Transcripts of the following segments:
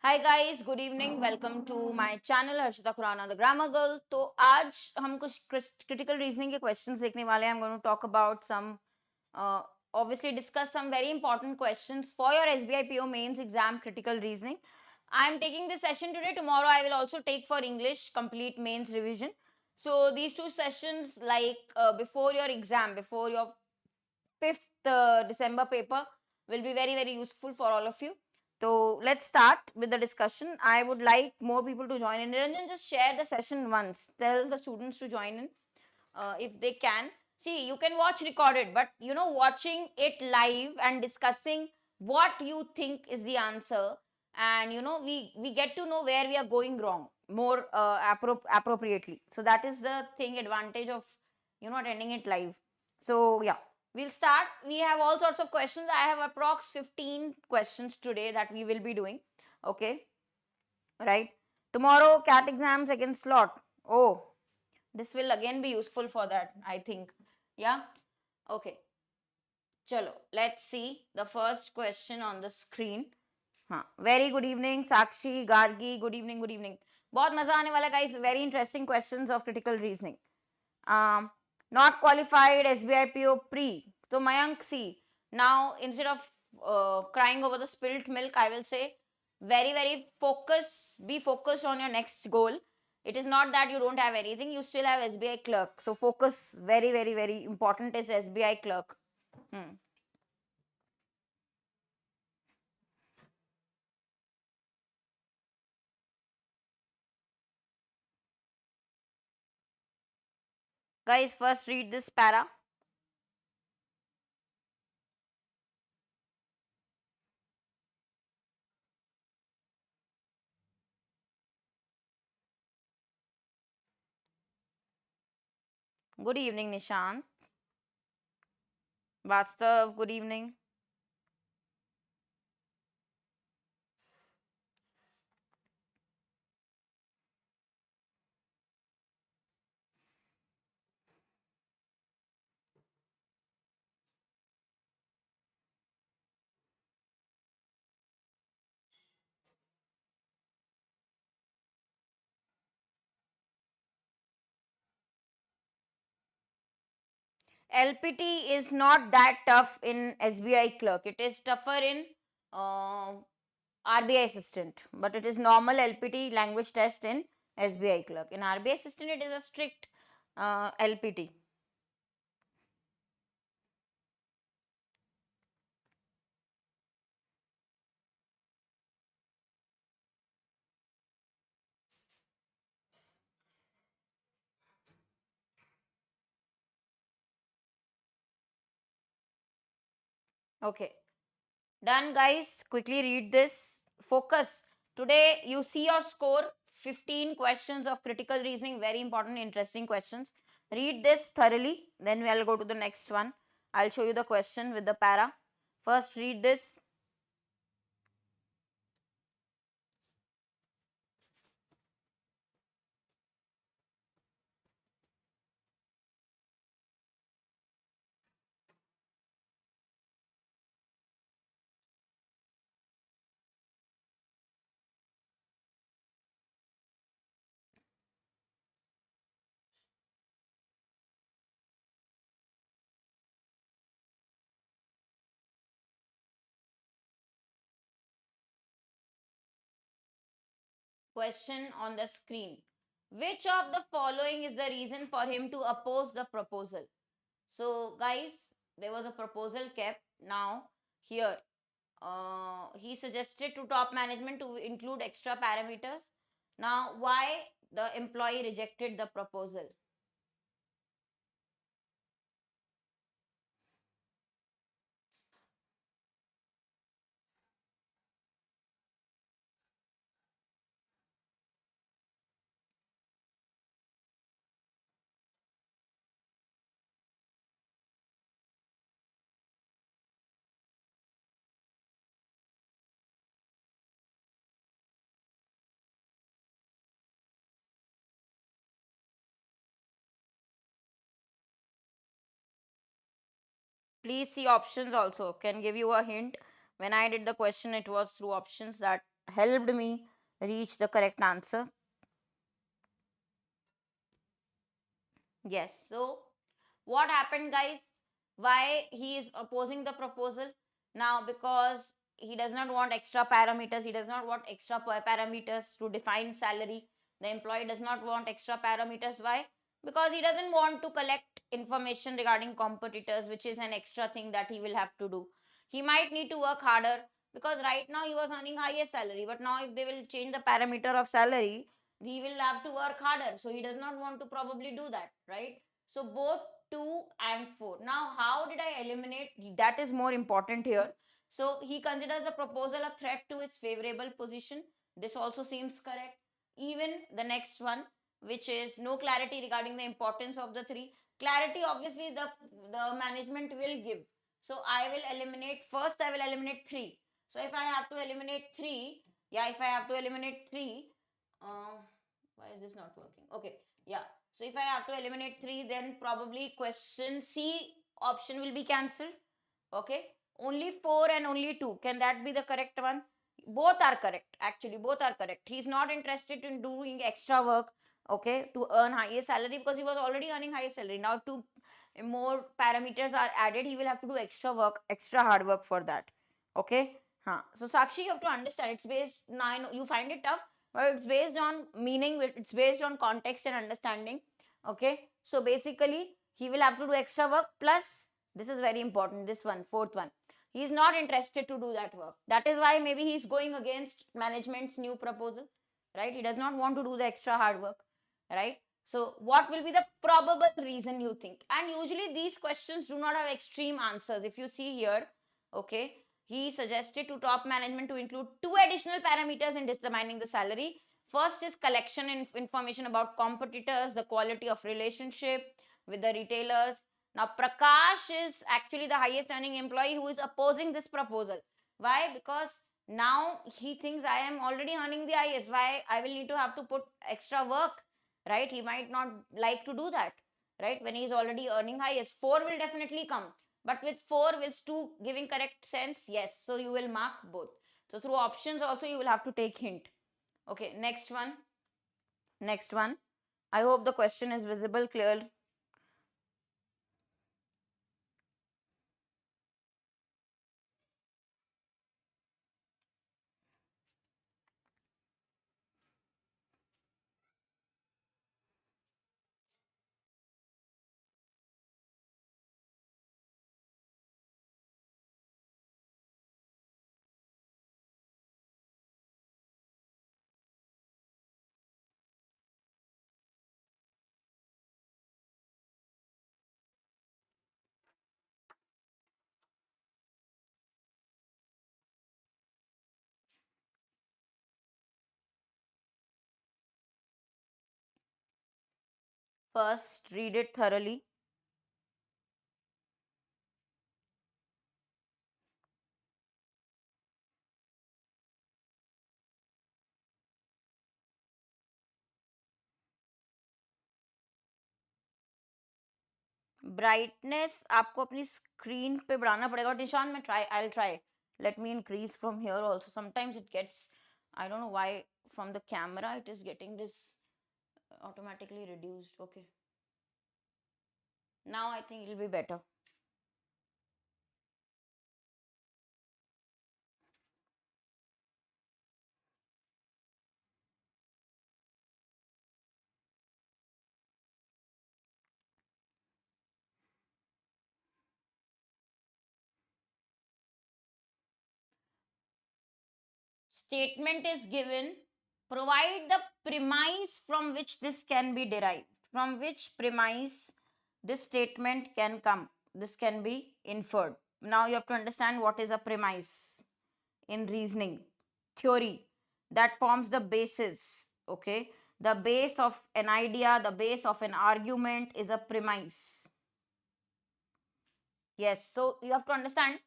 Hi guys, good evening, welcome to my channel Harshita Khurana the grammar girl. तो आज हम कुछ क्रिटिकल रीजनिंग के क्वेश्चंस देखने वाले हैं। I am going to talk about some obviously discuss some very important questions for your SBI PO mains exam critical reasoning. I am taking this session today. Tomorrow I will also take for English complete mains revision. So these two sessions, like before your exam, before your 5th December paper, will be very useful for all of you. So let's start with the discussion. I would like more people to join in. Niranjan, just share the session once. Tell the students to join in if they can. See, you can watch recorded, but watching it live and discussing what you think is the answer, and we get to know where we are going wrong more appropriately. So that is the thing advantage of attending it live. So yeah, we'll start. We have all sorts of questions. I have approx 15 questions today that we will be doing. Okay, right? Tomorrow cat exam second slot. Oh, this will again be useful for that, I think. Yeah, okay. Chalo, let's see the first question on the screen. हाँ, very good evening Sakshi, Gargi, good evening, good evening. बहुत मजा आने वाला guys. Very interesting questions of critical reasoning. Not qualified SBI PO pre. So Mayank, see, now instead of crying over the spilt milk, I will say very be focused on your next goal. It is not that you don't have anything, you still have SBI clerk. So focus, very important is SBI clerk. Guys, first read this para. Good evening, Nishant. Vastav, good evening. LPT is not that tough in SBI clerk. It is tougher in RBI assistant, but it is normal LPT language test in SBI clerk. In RBI assistant, it is a strict LPT. Okay, done, guys. Quickly read this. Focus. Today, you see your score. 15 questions of critical reasoning. Very important, interesting questions. Read this thoroughly. Then we'll go to the next one. I'll show you the question with the para. First, read this. Question on the screen. Which of the following is the reason for him to oppose the proposal? So, guys, there was a proposal kept. Now, here, he suggested to top management to include extra parameters. Now, why the employee rejected the proposal? Please see options also. Can give you a hint. When I did the question, it was through options that helped me reach the correct answer. Yes. So what happened, guys? Why he is opposing the proposal? Now, because he does not want extra parameters, he does not want extra parameters to define salary. The employee does not want extra parameters. Why? Because he doesn't want to collect information regarding competitors, which is an extra thing that he will have to do. He might need to work harder, because right now he was earning highest salary, but now if they will change the parameter of salary, he will have to work harder. So he does not want to probably do that, right? So both 2 and 4. Now, how did I eliminate? That is more important here. So he considers the proposal a threat to his favorable position. This also seems correct. Even the next one, which is no clarity regarding the importance of the 3. Clarity, obviously, the management will give. So I will eliminate, first I will eliminate 3. So if I have to eliminate 3, yeah, if I have to eliminate 3, why is this not working? Okay, yeah. So if I have to eliminate 3, then probably question C option will be cancelled. Okay, only 4 and only 2. Can that be the correct one? Both are correct. Actually, both are correct. He's not interested in doing extra work, okay, to earn higher salary, because he was already earning higher salary. Now, if two more parameters are added, he will have to do extra work, extra hard work for that. Okay. So Sakshi, you have to understand, it's based, now I know you find it tough, but it's based on meaning, it's based on context and understanding. Okay, so basically he will have to do extra work, plus this is very important, this one, fourth one, he is not interested to do that work. That is why maybe he is going against management's new proposal, right? He does not want to do the extra hard work, right? So what will be the probable reason, you think? And usually these questions do not have extreme answers. If you see here, okay, he suggested to top management to include 2 additional parameters in determining the salary. First is collection information about competitors, the quality of relationship with the retailers. Now, Prakash is actually the highest earning employee who is opposing this proposal. Why? Because now he thinks I am already earning the highest. Why I will need to have to put extra work, right? He might not like to do that, right? When he is already earning highest. 4 will definitely come. But with 4, will 2 giving correct sense? Yes. So you will mark both. So through options also you will have to take hint. Okay, next one. Next one. I hope the question is visible, clear. First, read it thoroughly. Brightness आपको अपनी screen पे बढ़ाना पड़ेगा. निशान मैं I'll try. Let me increase from here also. Sometimes it gets, I don't know why, from the camera it is getting this automatically reduced. Okay. Now I think it will be better. Statement is given, provide the premise from which this can be derived. From which premise this statement can come. This can be inferred. Now you have to understand what is a premise in reasoning theory, that forms the basis. Okay, the base of an idea, the base of an argument is a premise. Yes, so you have to understand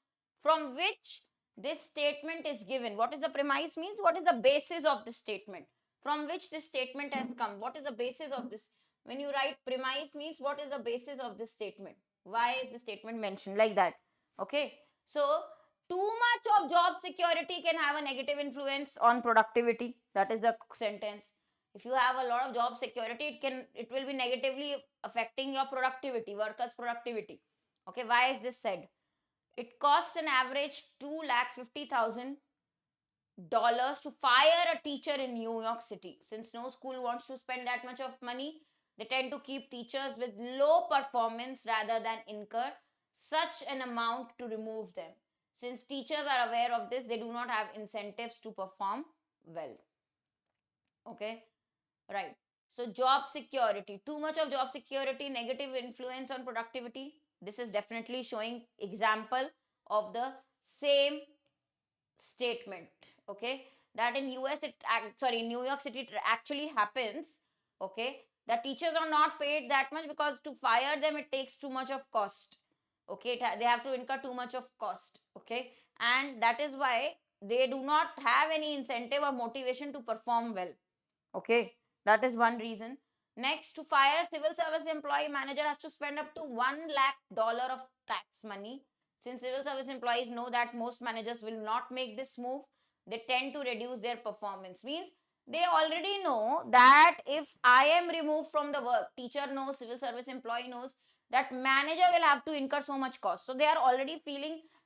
from which this statement is given. What is the premise means? What is the basis of this statement? From which this statement has come? What is the basis of this? When you write premise means what is the basis of this statement? Why is the statement mentioned like that? Okay, so too much of job security can have a negative influence on productivity. That is the sentence. If you have a lot of job security, it will be negatively affecting your productivity, workers' productivity. Okay, why is this said? It costs an average $250,000 to fire a teacher in New York City. Since no school wants to spend that much of money, they tend to keep teachers with low performance rather than incur such an amount to remove them. Since teachers are aware of this, they do not have incentives to perform well. Okay, right. So, job security, too much of job security, negative influence on productivity. This is definitely showing example of the same statement. Okay, that in US, sorry, New York City, it actually happens. Okay, that teachers are not paid that much because to fire them, it takes too much of cost. Okay, they have to incur too much of cost. Okay, and that is why they do not have any incentive or motivation to perform well. Okay, that is one reason. Next, to fire civil service employee, manager has to spend up to $1 lakh of tax money. Since civil service employees know that most managers will not make this move, they tend to reduce their performance. Means they already know that if I am removed from the work, teacher knows, civil service employee knows that manager will have to incur so much cost. So they are already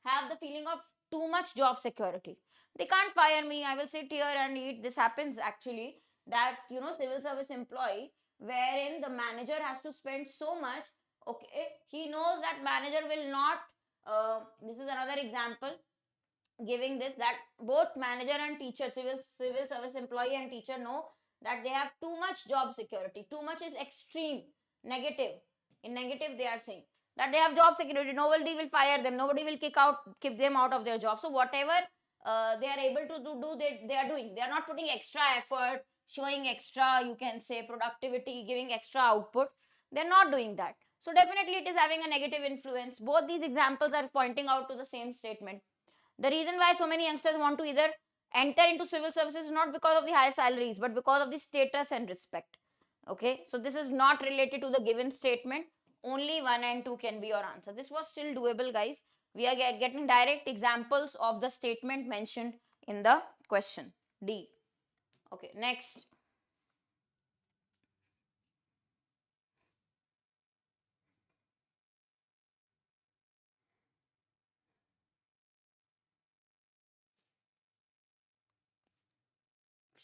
have the feeling of too much job security. They can't fire me. I will sit here and eat. This happens actually that civil service employee wherein the manager has to spend so much. Okay, he knows that manager will not this is another example giving this, that both manager and teacher, civil service employee and teacher know that they have too much job security. Too much is extreme, negative. In negative, they are saying that they have job security, nobody will fire them, nobody will kick them out of their job. So whatever they are able to do, they are doing. They are not putting extra effort, showing extra, you can say, productivity, giving extra output. They're not doing that. So definitely it is having a negative influence. Both these examples are pointing out to the same statement. The reason why so many youngsters want to either enter into civil services is not because of the high salaries, but because of the status and respect. Okay, so this is not related to the given statement. Only 1 and 2 can be your answer. This was still doable, guys. We are getting direct examples of the statement mentioned in the question. D. Okay, next.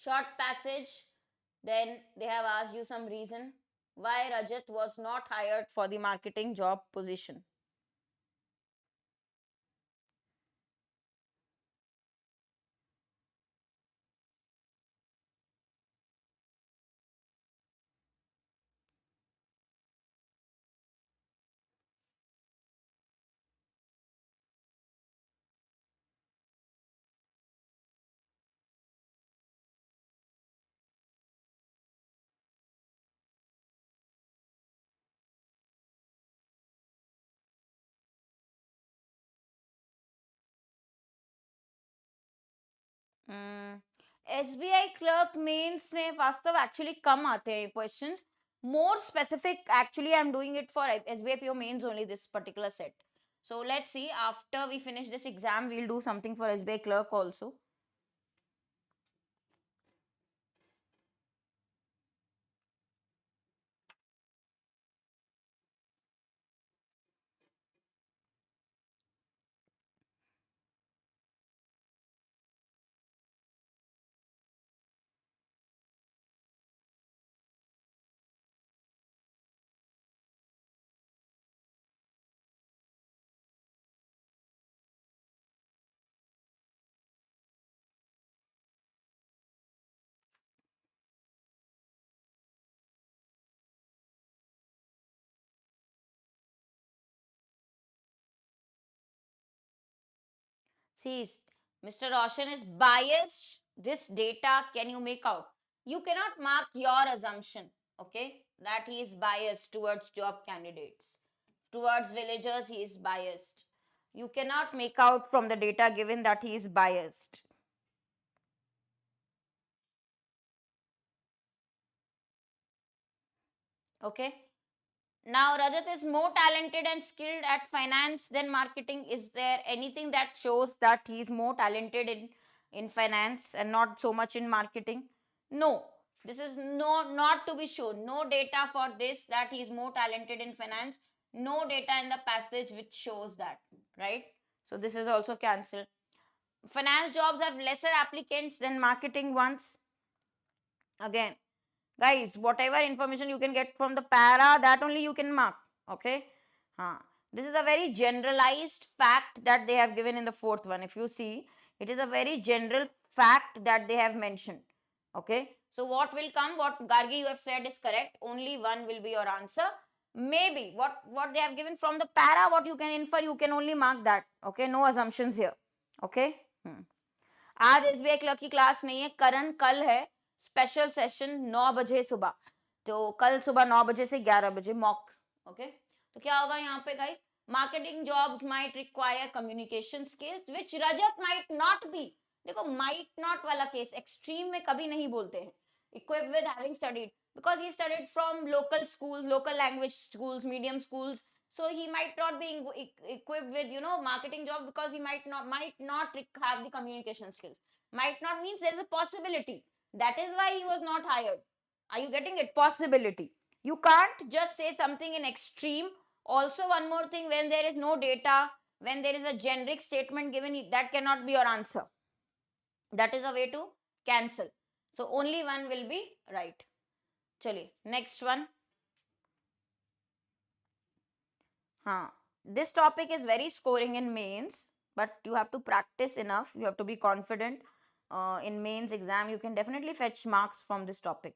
Short passage. Then they have asked you some reason why Rajat was not hired for the marketing job position. SBI clerk mains में वास्तव actually कम आते हैं questions. More specific, actually I'm doing it for SBI PO mains only, this particular set. So let's see, after we finish this exam, we'll do something for SBI clerk also. See, Mr. Roshan is biased. This data, can you make out? You cannot mark your assumption, okay, that he is biased towards job candidates. Towards villagers, he is biased. You cannot make out from the data given that he is biased. Okay. Now, Rajat is more talented and skilled at finance than marketing. Is there anything that shows that he is more talented in finance and not so much in marketing? No. This is not to be shown. No data for this that he is more talented in finance. No data in the passage which shows that, right? So this is also cancelled. Finance jobs have lesser applicants than marketing ones. Again, guys, whatever information you can get from the para, that only you can mark. Okay. This is a very generalized fact that they have given in the fourth one. If you see, it is a very general fact that they have mentioned. Okay. So what will come, what Gargi you have said is correct. Only one will be your answer. Maybe what they have given from the para, what you can infer, you can only mark that. Okay. No assumptions here. Okay. आज SBI clerk की class नहीं है, करण कल है special session 9 बजे सुबह, तो कल सुबह 9 बजे से 11 बजे मॉक. ओके, तो क्या होगा यहाँ पे guys? Marketing jobs might require communication skills which Rajat might not be. देखो माइट नॉट वाला केस एक्सट्रीम में कभी नहीं बोलते हैं. equipped with having studied, because he studied from local schools, local language schools, medium schools, so he might not be equipped with marketing job, because he might not have the communication skills. Might not means there is a possibility, that is why he was not hired. Are you getting it? Possibility. You can't just say something in extreme. Also, one more thing, when there is no data, when there is a generic statement given, that cannot be your answer. That is a way to cancel. So only one will be right. Chaliye, next one. This topic is very scoring in mains, but you have to practice enough. You have to be confident. In mains exam, you can definitely fetch marks from this topic.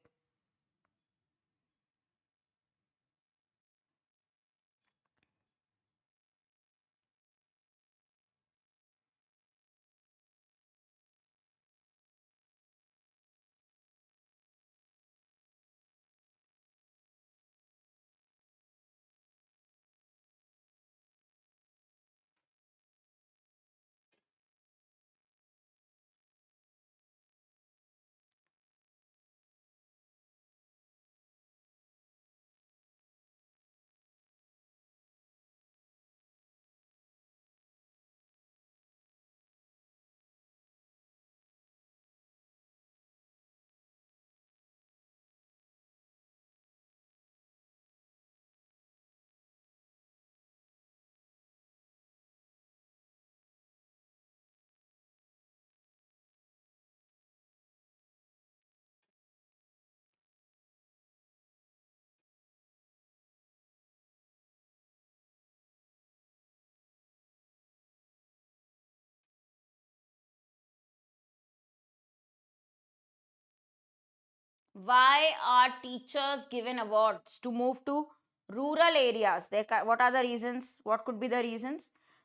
Why are teachers given awards to move to rural areas? What are the reasons? What could be the reasons?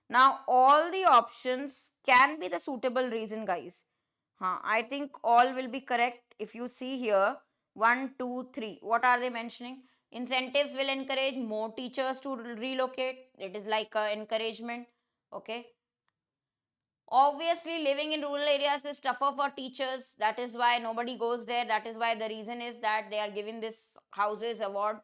Now, all the options can be the suitable reason, guys. I think all will be correct. If you see here, 1, 2, 3, what are they mentioning? Incentives will encourage more teachers to relocate. It is like encouragement. Okay. Obviously, living in rural areas is tougher for teachers. That is why nobody goes there. That is why the reason is that they are given this houses award.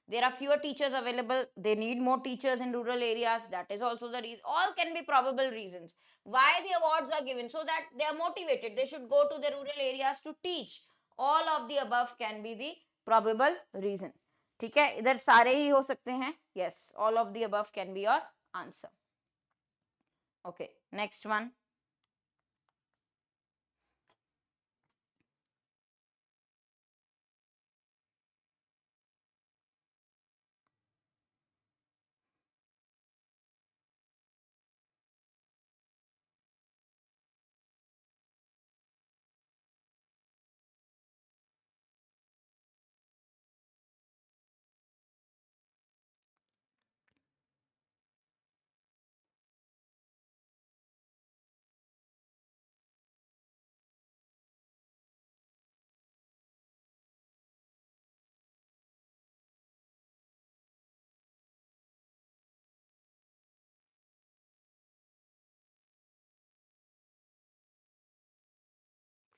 There are fewer teachers available. They need more teachers in rural areas. That is also the reason. All can be probable reasons why the awards are given, so that they are motivated. They should go to the rural areas to teach. All of the above can be the probable reason. ठीक है, इधर सारे ही हो सकते हैं. Yes, all of the above can be your answer. Okay, next one.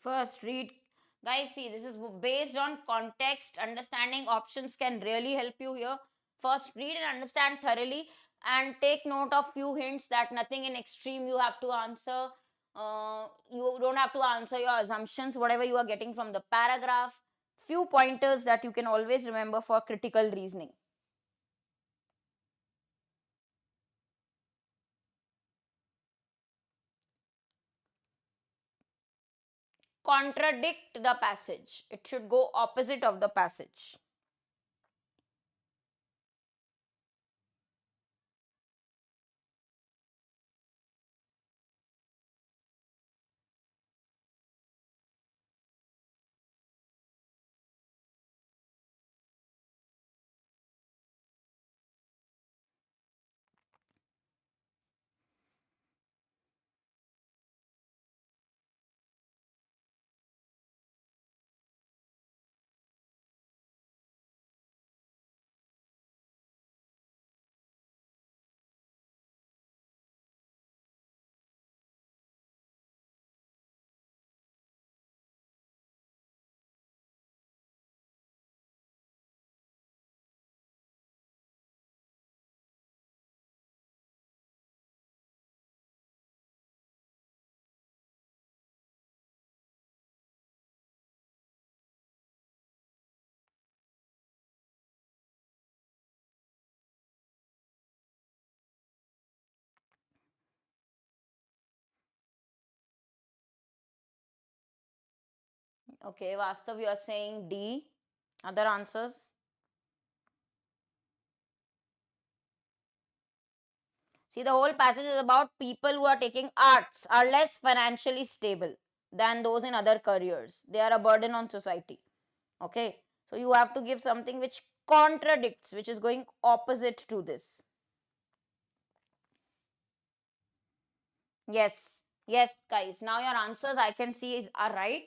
First, read. Guys, see, this is based on context. Understanding options can really help you here. first read and understand thoroughly, and take note of few hints that nothing in extreme you have to answer. You don't have to answer your assumptions, whatever you are getting from the paragraph. Few pointers that you can always remember for critical reasoning. Contradict the passage. It should go opposite of the passage. Okay, Vastav, you are saying D. Other answers? See, the whole passage is about people who are taking arts are less financially stable than those in other careers. They are a burden on society. Okay, so you have to give something which contradicts, which is going opposite to this. Yes, yes, guys. Now your answers I can see are right.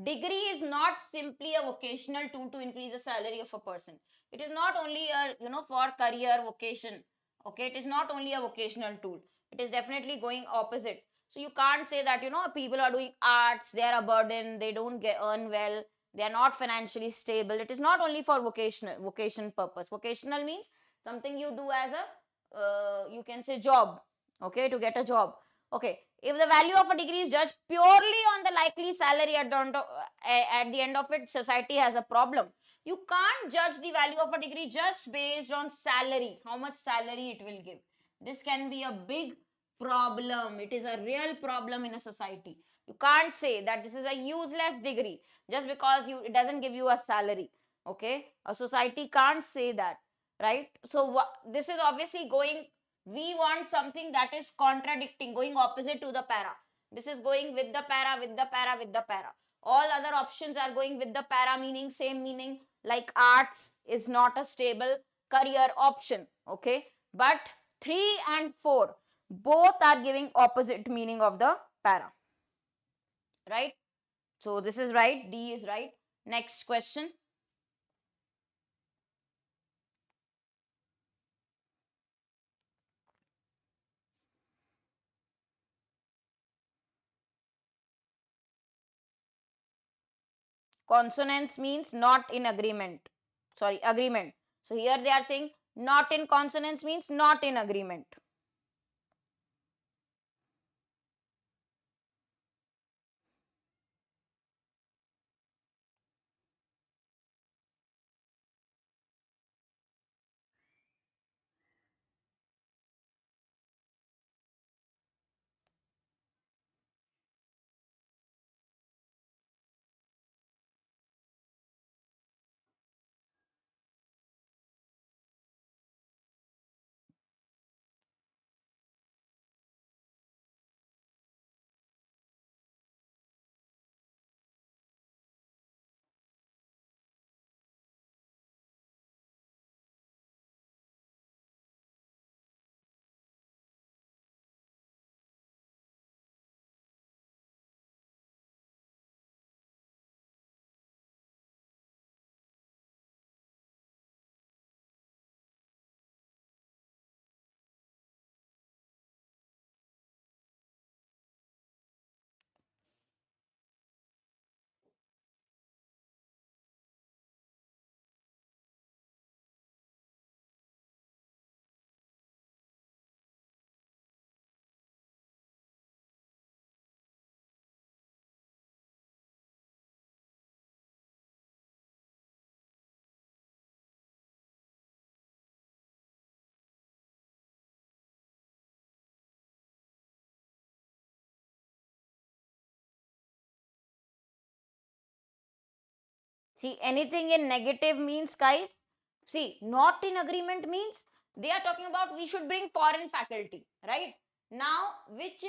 Degree is not simply a vocational tool to increase the salary of a person. It is not only a, for career vocation. Okay, it is not only a vocational tool. It is definitely going opposite. So you can't say that, people are doing arts, they are a burden, they don't get earn well, they are not financially stable. It is not only for vocation purpose. Vocational means something you do as a, you can say, job. Okay, to get a job. Okay, if the value of a degree is judged purely on the likely salary at the end of it, society has a problem. You can't judge the value of a degree just based on salary, how much salary it will give. This can be a big problem. It is a real problem in a society. You can't say that this is a useless degree just because it doesn't give you a salary. Okay, a society can't say that, right? So this is obviously going, we want something that is contradicting, going opposite to the para. This is going with the para, with the para, with the para. All other options are going with the para, meaning same meaning, like arts is not a stable career option. Okay, but 3 and 4 both are giving opposite meaning of the para, right? So this is right, D is right. Next question. Consonance means not in agreement. Sorry, agreement. So here they are saying not in consonance means not in agreement. See, anything in negative means, guys, see, not in agreement means they are talking about we should bring foreign faculty, right? Now, which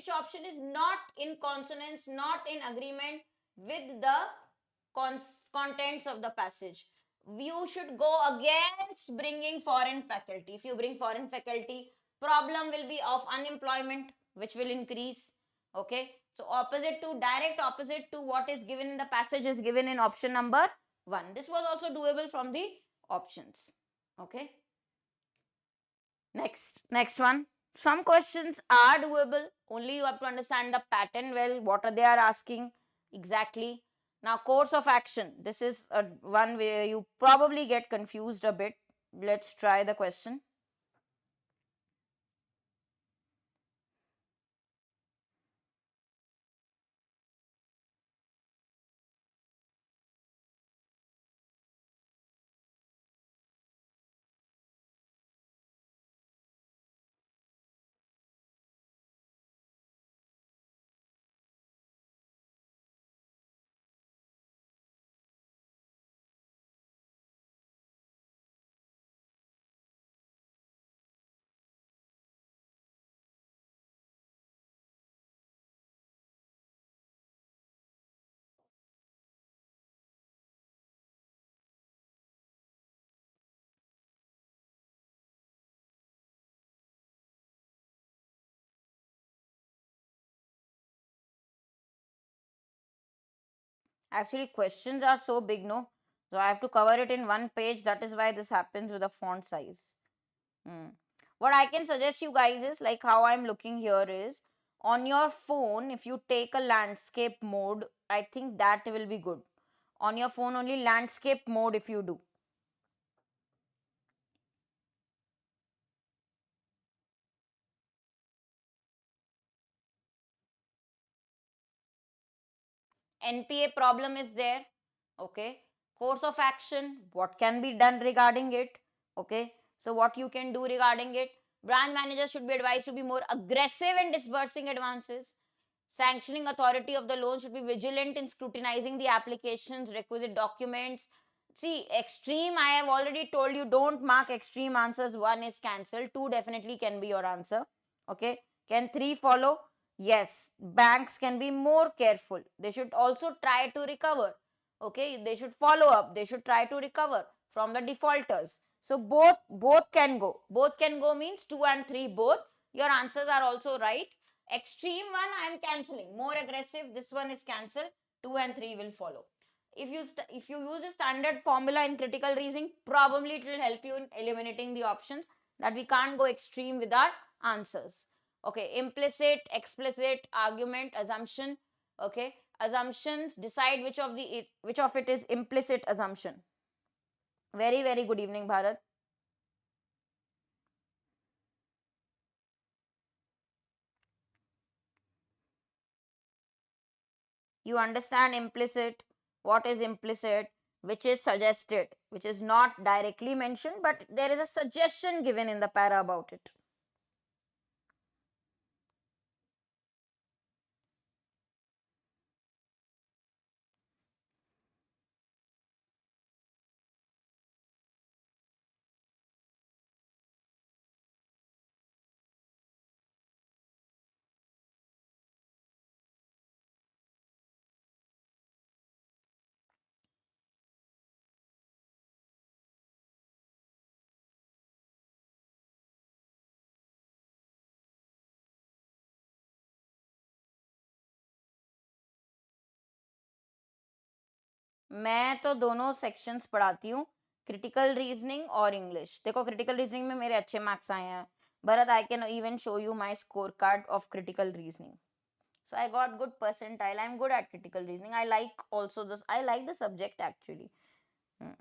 option is not in consonance, not in agreement with the contents of the passage? You should go against bringing foreign faculty. If you bring foreign faculty, problem will be of unemployment, which will increase. Okay, so opposite to, direct opposite to what is given in the passage is given in option number 1. This was also doable from the options. Okay, next one. Some questions are doable, only you have to understand the pattern well, what are they are asking exactly. Now, course of action, this is one where you probably get confused a bit. Let's try the question. Actually, questions are so big, no? So I have to cover it in one page. That is why this happens with the font size. Hmm. What I can suggest you guys is, like how I'm looking here is, on your phone, if you take a landscape mode, I think that will be good. On your phone, only landscape mode if you do. NPA problem is there. Okay. Course of action, what can be done regarding it. Okay. So what you can do regarding it. Branch managers should be advised to be more aggressive in disbursing advances. Sanctioning authority of the loan should be vigilant in scrutinizing the applications, requisite documents. See, extreme, I have already told you, don't mark extreme answers. 1 is cancelled. 2 definitely can be your answer. Okay. Can 3 follow? Yes. Banks can be more careful. They should also try to recover. Okay. They should follow up. They should try to recover from the defaulters. So both can go. Both can go means 2 and 3 both. Your answers are also right. Extreme one I am cancelling. More aggressive, this one is cancelled. 2 and 3 will follow. If you use the standard formula in critical reasoning, probably it will help you in eliminating the options that we can't go extreme with our answers. Okay, implicit, explicit, argument, assumption. Okay, assumptions, decide which of it is implicit assumption. Very good evening, Bharat. You understand implicit, what is implicit, which is suggested, which is not directly mentioned, but there is a suggestion given in the para about it. मैं तो दोनों sections पढ़ाती हूँ, critical reasoning और English. देखो, critical reasoning में मेरे अच्छे मार्क्स आए हैं. Bharat, I can even show you my score card of critical reasoning. So I got good percentile. I'm good at critical reasoning. I like also this. I like the subject actually. Hmm.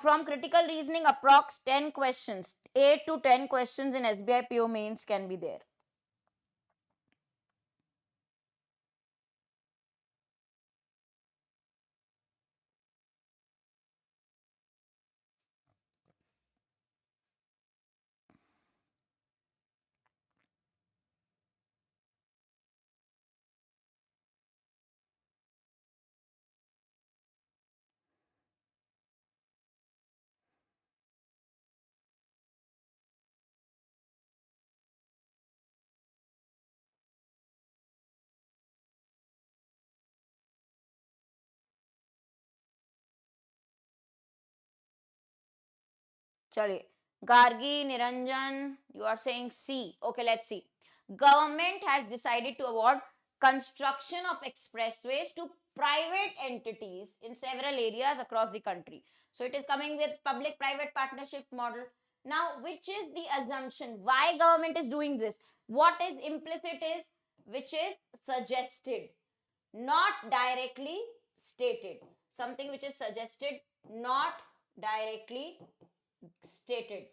From critical reasoning, approx 10 questions, 8 to 10 questions in SBI PO mains can be there. Chaliye. Gargi, Niranjan, you are saying C. Okay, let's see. Government has decided to award construction of expressways to private entities in several areas across the country. So it is coming with public-private partnership model. Now, which is the assumption? Why government is doing this? What is implicit is, which is suggested, not directly stated. Something which is suggested, not directly stated.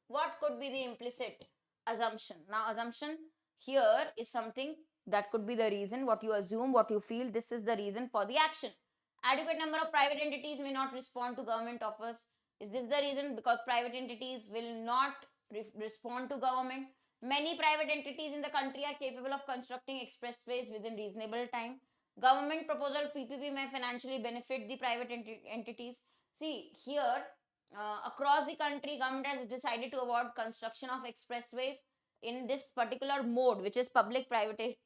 What could be the implicit assumption? Now, assumption here is something that could be the reason, what you assume, what you feel, this is the reason for the action. Adequate number of private entities may not respond to government offers. Is this the reason? Because private entities will not respond to government. Many private entities in the country are capable of constructing expressways within reasonable time. Government proposal PPP may financially benefit the private entities. See, here across the country, government has decided to award construction of expressways in this particular mode, which is public private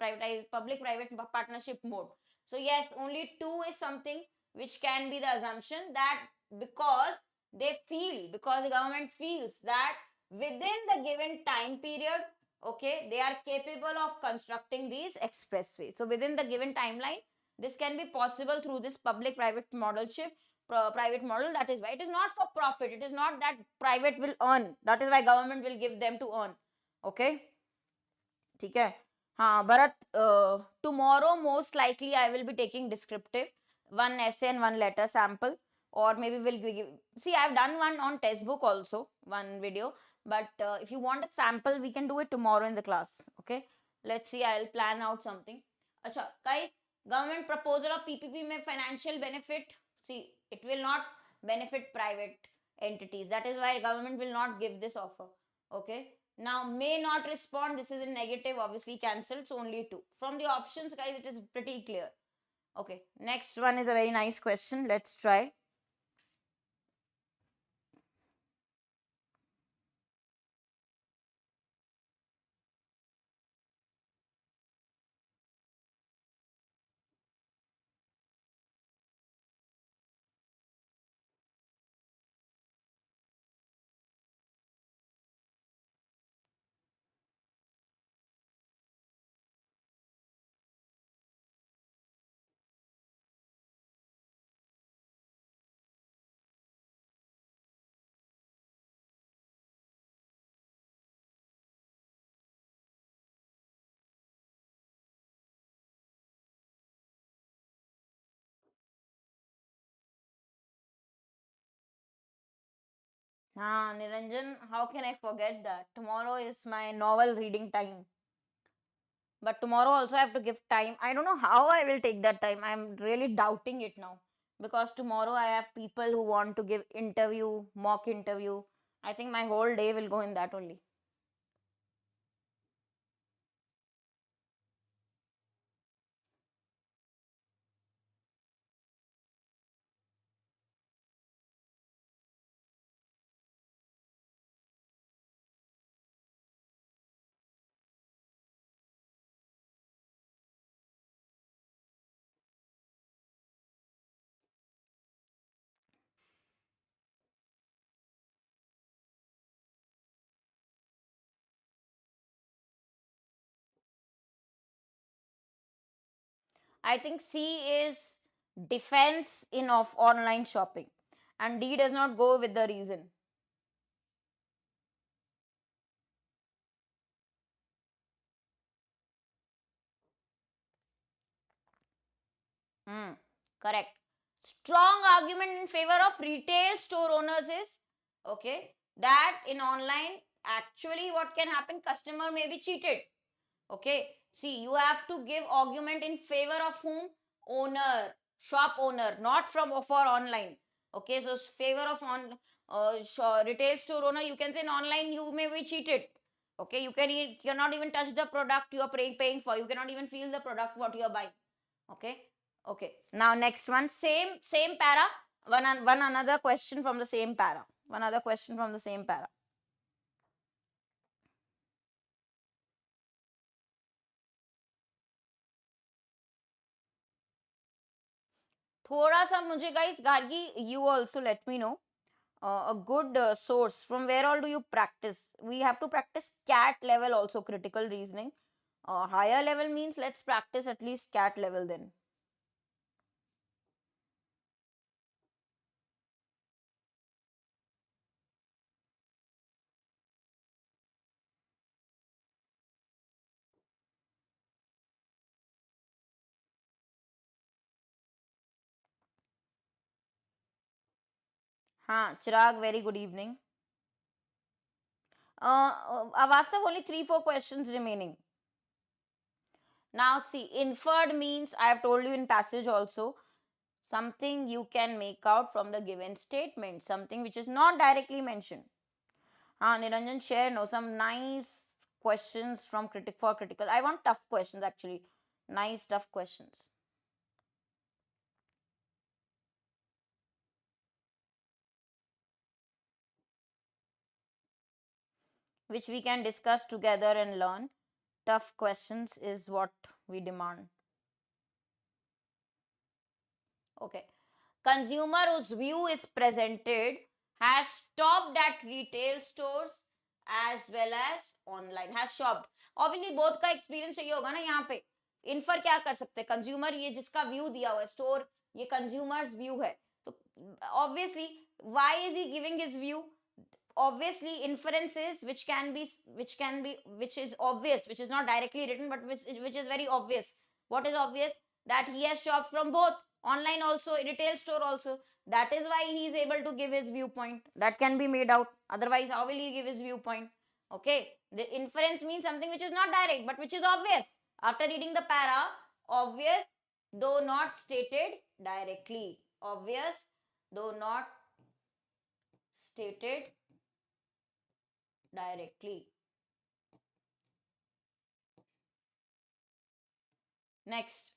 partnership mode. So yes, only two is something which can be the assumption, that because because the government feels that within the given time period, okay, they are capable of constructing these expressways. So within the given timeline, this can be possible through this public private private model. That is why it is not for profit. It is not that private will earn. That is why government will give them to earn. Okay, ठीक है. हाँ Bharat, tomorrow most likely I will be taking descriptive, one essay and one letter sample, or maybe we'll give, see I've done one on textbook also, one video, but if you want a sample we can do it tomorrow in the class. Okay, let's see, I'll plan out something. Acha guys, government proposal of PPP may financial benefit. See, it will not benefit private entities. That is why government will not give this offer. Okay, now may not respond, this is a negative, obviously cancelled, so only two. From the options guys, it is pretty clear. Okay, next one is a very nice question. Let's try. Niranjan, how can I forget that? Tomorrow is my novel reading time. But tomorrow also I have to give time. I don't know how I will take that time. I'm really doubting it now. Because tomorrow I have people who want to give interview, mock interview. I think my whole day will go in that only. I think C is defense in of online shopping, and D does not go with the reason. Hmm, correct. Strong argument in favor of retail store owners is, okay, that in online actually what can happen, customer may be cheated. Okay, see, you have to give argument in favor of whom? Owner, shop owner, not from for online. Okay, so favor of on retail store owner, you can say in online you may be cheated. Okay, you cannot even touch the product you are paying for. You cannot even feel the product what you are buying. Okay, okay. Now next one, same para. One another question from the same para. One other question from the same para. थोड़ा सा मुझे guys, Gargi, you also let me know. A good source. From where all do you practice? We have to practice cat level also, critical reasoning. Higher level means let's practice at least cat level then. Chirag, very good evening. Avastav, only 3-4 questions remaining. Now see, inferred means, I have told you in passage also, something you can make out from the given statement, something which is not directly mentioned. Niranjan, share no some nice questions from for critical. I want tough questions actually. Nice tough questions. Which we can discuss together and learn. Tough questions is what we demand. Okay. Consumer whose view is presented has stopped at retail stores as well as online. Has shopped. Obviously both का experience चाहिए होगा ना यहाँ पे. Infer क्या कर सकते हैं? Consumer ये जिसका view दिया हुआ है store, ये consumer's view है. तो obviously why is he giving his view? Obviously inferences which is obvious, which is not directly written but which is very obvious. What is obvious? That he has shopped from both online also, retail store also. That is why he is able to give his viewpoint. That can be made out. Otherwise how will he give his viewpoint? Okay, the inference means something which is not direct but which is obvious. After reading the para, obvious though not stated directly, obvious though not stated directly. Next,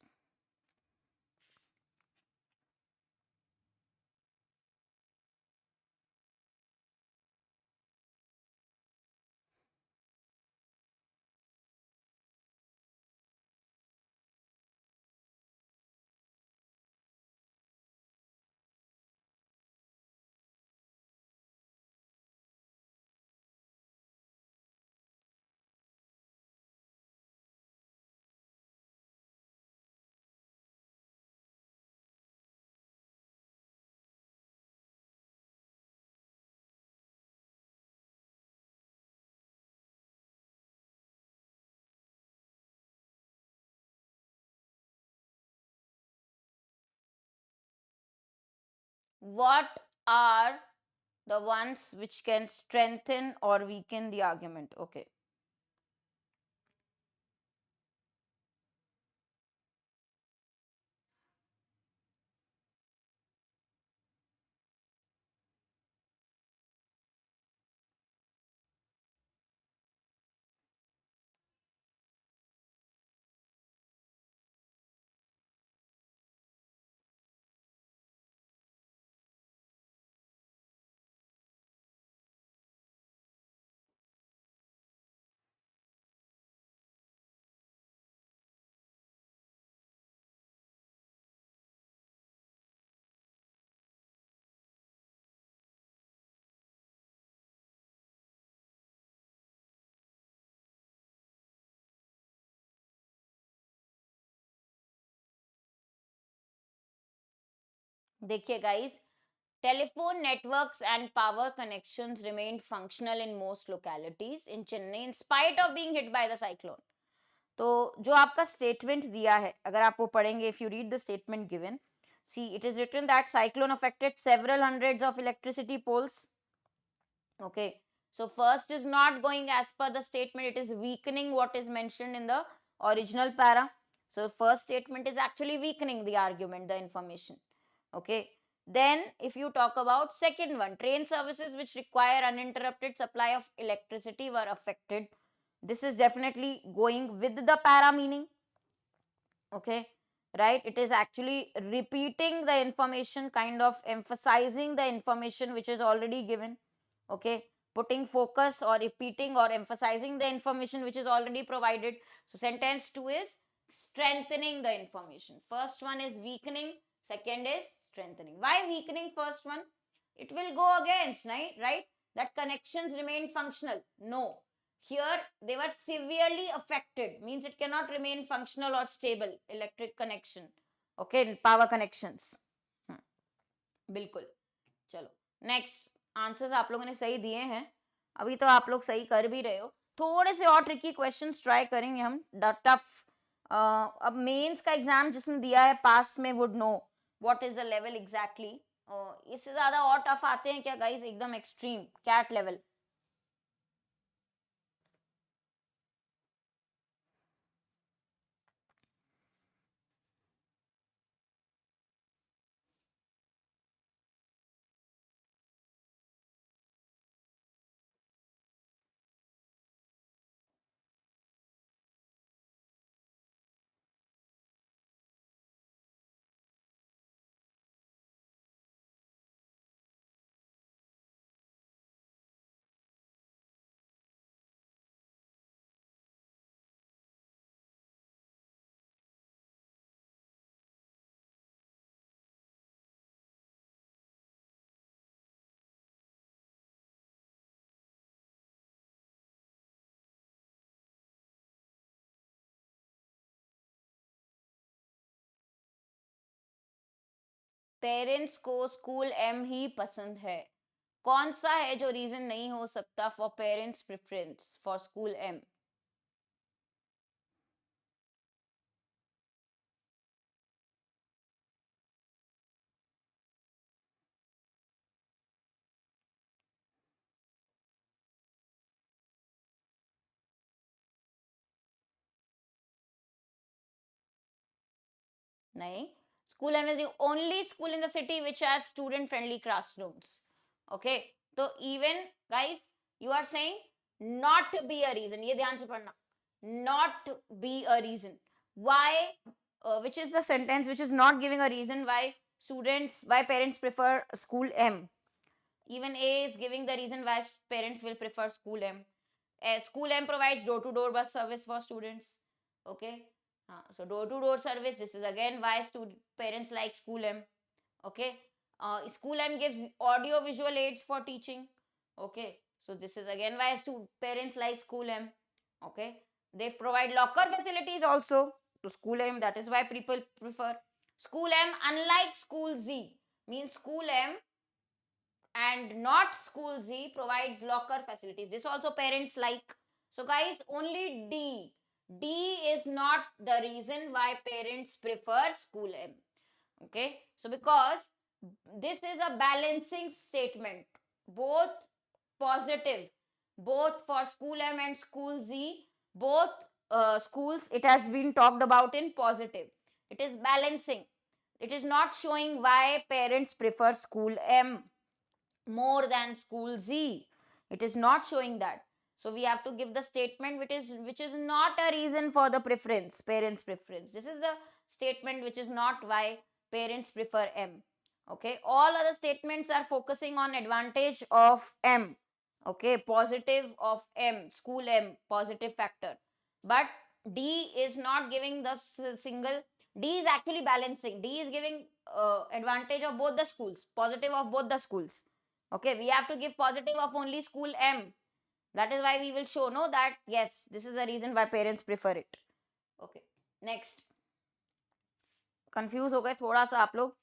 what are the ones which can strengthen or weaken the argument? Okay. देखिए guys, telephone networks and power connections remained functional in most localities in Chennai in spite of being hit by the cyclone. तो जो आपका statement दिया है, अगर आप वो पढ़ेंगे, if you read the statement given, see it is written that cyclone affected several hundreds of electricity poles. Okay, so first is not going as per the statement, it is weakening what is mentioned in the original para. So first statement is actually weakening the argument, the information. Okay, then if you talk about second one, train services which require uninterrupted supply of electricity were affected. This is definitely going with the para meaning. Okay, right, it is actually repeating the information, kind of emphasizing the information which is already given. Okay, putting focus or repeating or emphasizing the information which is already provided. So sentence 2 is strengthening the information. First one is weakening, second is strengthening. Why weakening? First one, it will go against, right? That connections remain functional. No. Here they were severely affected, means it cannot remain functional or stable electric connection. Okay, power connections. बिल्कुल. चलो next. Answers आप लोगों ने सही दिए हैं, अभी तो आप लोग सही कर भी रहे हो. थोड़े से और ट्रिकी क्वेश्चंस ट्राई करेंगे हम. टफ. अब मेंस का एग्जाम जिसने दिया है पास में would know what is the level exactly. इससे ज्यादा और टफ आते हैं क्या गाइस? एकदम एक्सट्रीम कैट लेवल. पेरेंट्स को स्कूल एम ही पसंद है. कौन सा है जो रीजन नहीं हो सकता for parents preference for school M? नहीं. School M is the only school in the city which has student friendly classrooms. Okay. तो even guys you are saying not be a reason. ये ध्यान से पढ़ना. Not be a reason. Why? Which is the sentence which is not giving a reason why parents prefer school M. Even A is giving the reason why parents will prefer school M. School M provides door to door bus service for students. Okay. So door to door service, this is again why parents like school M. Okay. School M gives audio visual aids for teaching. Okay. So this is again why parents like school M. Okay. They provide locker facilities also to school M. That is why people prefer school M. Unlike school Z, means school M and not school Z provides locker facilities. This also parents like. So guys, only D. D is not the reason why parents prefer school M. Okay. So because this is a balancing statement, both positive, both for school M and school Z, both schools, it has been talked about in positive. It is balancing. It is not showing why parents prefer school M more than school Z. It is not showing that. So we have to give the statement which is not a reason for the preference, parents preference. This is the statement which is not why parents prefer M. Okay, all other statements are focusing on advantage of M. Okay, positive of M, school M, positive factor. But D is not giving the single. D is actually balancing. D is giving advantage of both the schools, positive of both the schools. Okay, we have to give positive of only school M. That is why we will show no that yes, this is the reason why parents prefer it. Okay, next. Confuse हो गए थोड़ा सा आप लोग?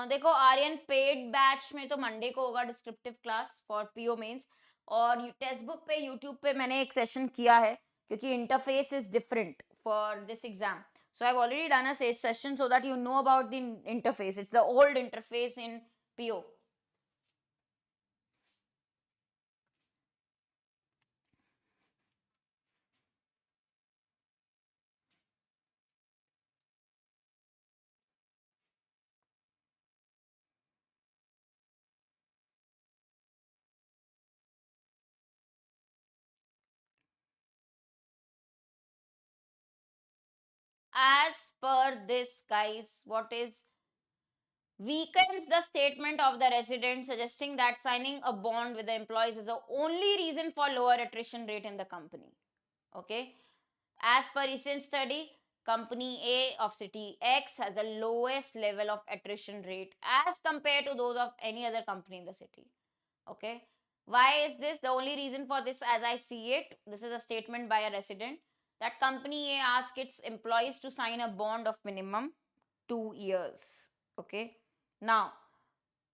देखो Aryan paid batch में तो Monday को होगा descriptive class for PO mains, और टेक्स्ट बुक पे यूट्यूब पे मैंने एक सेशन किया है क्योंकि interface is different for this exam. So I've already done a session so that you know about the interface. It's the old interface in PO. As per this, guys, what is weakens the statement of the resident, suggesting that signing a bond with the employees is the only reason for lower attrition rate in the company. Okay. As per recent study, company A of city X has the lowest level of attrition rate as compared to those of any other company in the city. Okay. Why is this? The only reason for this, as I see it, this is a statement by a resident that company A asks its employees to sign a bond of minimum 2 years. Okay. Now,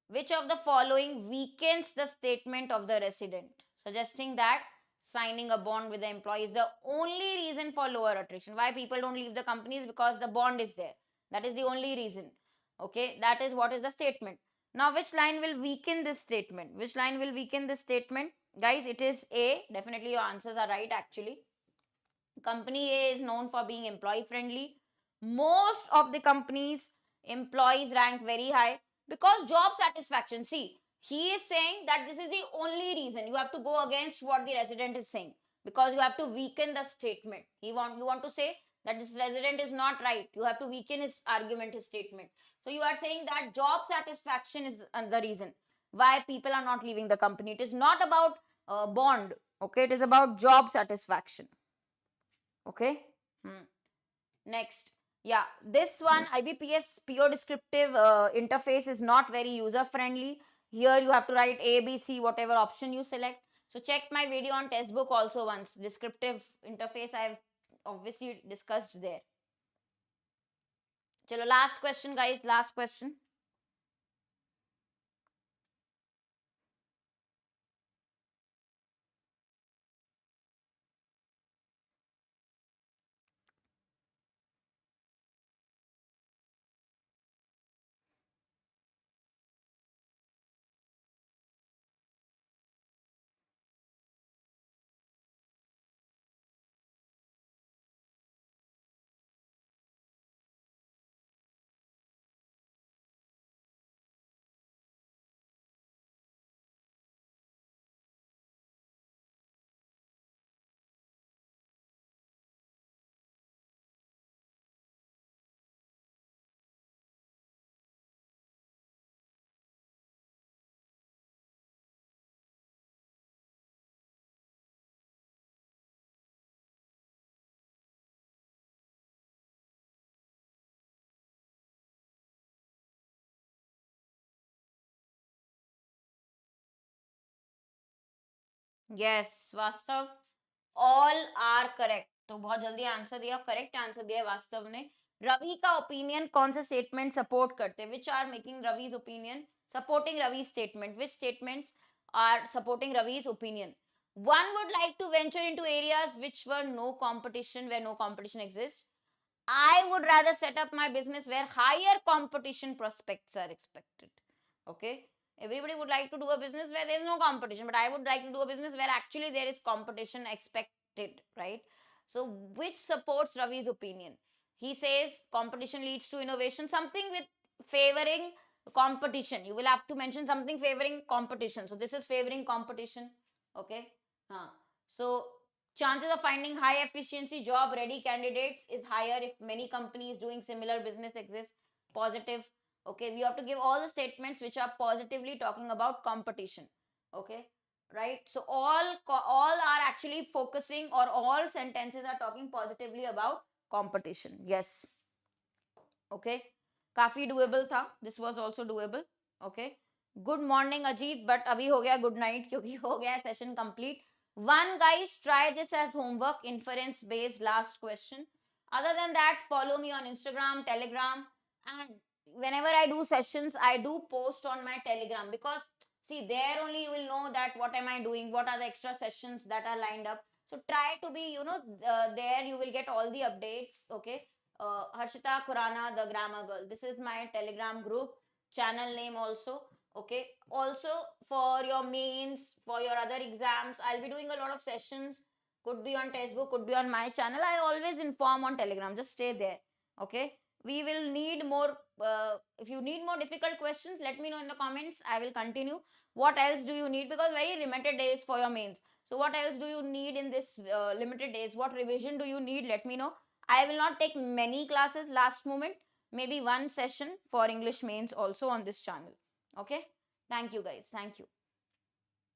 which of the following weakens the statement of the resident, suggesting that signing a bond with the employee is the only reason for lower attrition? Why people don't leave the companies? Because the bond is there. That is the only reason. Okay, that is what is the statement. Now, which line will weaken this statement? Which line will weaken this statement? Guys, it is A. Definitely your answers are right actually. Company A is known for being employee friendly. Most of the companies employees rank very high because job satisfaction. See, he is saying that this is the only reason. You have to go against what the resident is saying because you have to weaken the statement. You want to say that this resident is not right. You have to weaken his argument, his statement. So you are saying that job satisfaction is the reason why people are not leaving the company. It is not about bond. Okay, it is about job satisfaction. Okay. Next. Yeah, this one IBPS PO descriptive interface is not very user friendly. Here you have to write A, B, C, whatever option you select. So check my video on test book also once. Descriptive interface I have obviously discussed there. Chalo, last question, guys. Last question. Yes, वास्तव all are correct. तो बहुत जल्दी answer दिया, correct answer दिया वास्तव ने. रवि का opinion कौन से स्टेटमेंट सपोर्ट करते हैं? Which are making Ravi's opinion supporting Ravi's statement? Which statements are supporting Ravi's opinion? One would like to venture into areas which were no competition, where no competition exists. I would rather set up my business where higher competition prospects are expected. Okay. Everybody would like to do a business where there is no competition, but I would like to do a business where actually there is competition expected, right? So, which supports Ravi's opinion? He says competition leads to innovation, something with favoring competition. You will have to mention something favoring competition. So, this is favoring competition. Okay. So, chances of finding high efficiency job ready candidates is higher if many companies doing similar business exist. Positive. Okay, we have to give all the statements which are positively talking about competition. Okay, right? So all are actually focusing, or all sentences are talking positively about competition. Yes. Okay, काफी doable था. This was also doable. Okay. Good morning Ajit, but अभी हो गया good night क्योंकि हो गया session complete. One, guys, try this as homework, inference based last question. Other than that, follow me on Instagram, Telegram, and whenever I do sessions, I do post on my Telegram, because see, there only you will know that what am I doing, what are the extra sessions that are lined up. So try to be, there you will get all the updates. Okay. Harshita Khurana, the grammar girl. This is my Telegram group, channel name also. Okay. Also, for your mains, for your other exams, I'll be doing a lot of sessions. Could be on Facebook, could be on my channel. I always inform on Telegram. Just stay there. Okay. We will need more. If you need more difficult questions, let me know in the comments. I will continue. What else do you need? Because very limited days for your mains. So what else do you need in this limited days? What revision do you need? Let me know. I will not take many classes last moment. Maybe one session for English mains also on this channel. Okay. Thank you guys. Thank you.